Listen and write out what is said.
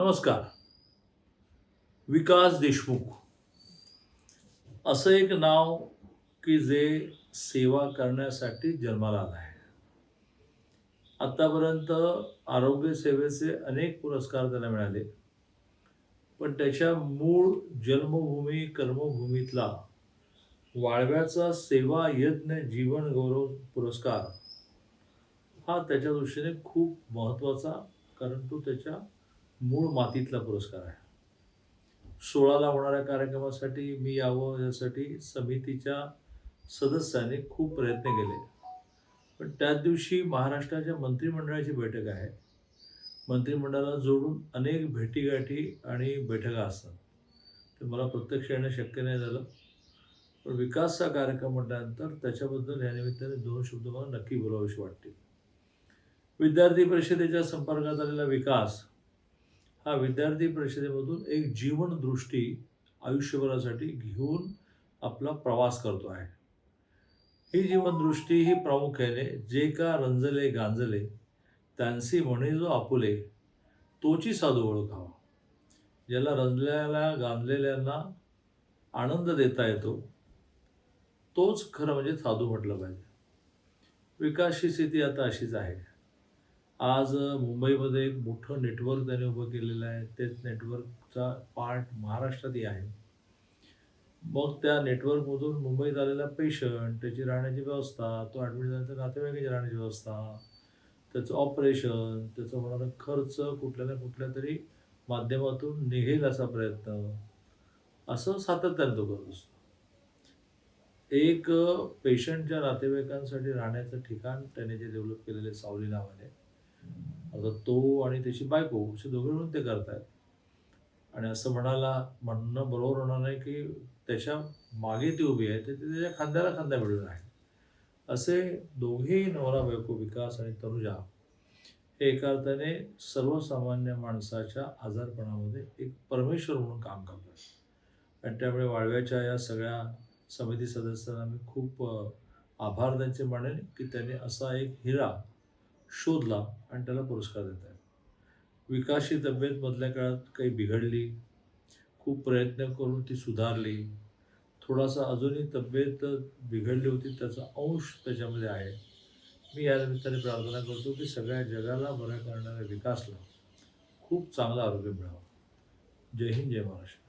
नमस्कार. विकास देशमुख असं एक नाव की जे सेवा करण्यासाठी जन्माला आलं आहे. आत्तापर्यंत आरोग्य सेवेचे अनेक पुरस्कार त्याला मिळाले. पण त्याच्या मूळ जन्मभूमी, कर्मभूमीतला वाळव्याचा सेवा यज्ञ जीवन गौरव पुरस्कार हा त्याच्या दृष्टीने खूप महत्त्वाचा, कारण तो त्याच्या मूळ मातीतला पुरस्कार आहे. 16ला होणाऱ्या कार्यक्रमासाठी मी यावं यासाठी समितीच्या सदस्यांनी खूप प्रयत्न केले. पण त्याच दिवशी महाराष्ट्राच्या मंत्रिमंडळाची बैठक आहे. मंत्रिमंडळाला जोडून अनेक भेटीगाठी आणि बैठका असतात. ते मला प्रत्यक्ष येणं शक्य नाही झालं. पण विकासचा कार्यक्रम म्हटल्यानंतर त्याच्याबद्दल या निमित्ताने 2 शब्द मला नक्की बोलावेसे वाटतील. विद्यार्थी परिषदेच्या संपर्कात आलेला विकास हा विद्यार्थी परिषदेमधून एक जीवनदृष्टी आयुष्यभरासाठी घेऊन आपला प्रवास करतो आहे. ही जीवनदृष्टी ही प्रामुख्याने जे का रंजले गांजले त्यांसी म्हणे जो आपुले तोची साधू ओळखावा. ज्याला रंजलेल्या गांजलेल्यांना आनंद देता येतो तोच खरं म्हणजे साधू म्हटलं पाहिजे. विकासची स्थिती आता अशीच आहे. आज मुंबईमध्ये एक मोठं नेटवर्क त्याने उभं केलेलं आहे. तेच नेटवर्कचा पार्ट महाराष्ट्रातही आहे. मग त्या नेटवर्कमधून मुंबईत आलेला पेशंट, त्याची राहण्याची व्यवस्था, तो ॲडमिट झाल्यानंतर नातेवाईकाची राहण्याची व्यवस्था, त्याचं ऑपरेशन, त्याचा होणारा खर्च कुठल्या ना कुठल्यातरी माध्यमातून निघेल असा प्रयत्न, असं सातत्याने तो करत असतो. एक पेशंटच्या नातेवाईकांसाठी राहण्याचं ठिकाण त्याने जे डेव्हलप केलेले सावली नावाने, आता तो आणि त्याची बायको असे दोघे मिळून ते करतायत. आणि असं म्हणणं बरोबर होणार नाही की त्याच्या मागे ती उभी आहे, तर ती त्याच्या खांद्याला खांदा भिडून आहे. असे दोघेही नवरा बायको विकास आणि तनुजा हे एका अर्थाने सर्वसामान्य माणसाच्या आजारपणामध्ये एक परमेश्वर म्हणून काम करतात. आणि त्यामुळे वाळव्याच्या या सगळ्या समिती सदस्यांना मी खूप आभार त्यांचे मानेन की त्यांनी असा एक हिरा शोधला आणि त्याला पुरस्कार देत आहेत. विकासची तब्येत मधल्या काळात काही बिघडली, खूप प्रयत्न करून ती सुधारली. थोडासा अजूनही तब्येत बिघडली होती, त्याचा अंश त्याच्यामध्ये आहे. मी या निमित्ताने प्रार्थना करतो की सगळ्या जगाला बरं करणाऱ्या विकासला खूप चांगलं आरोग्य मिळावं. जय हिंद, जय महाराष्ट्र.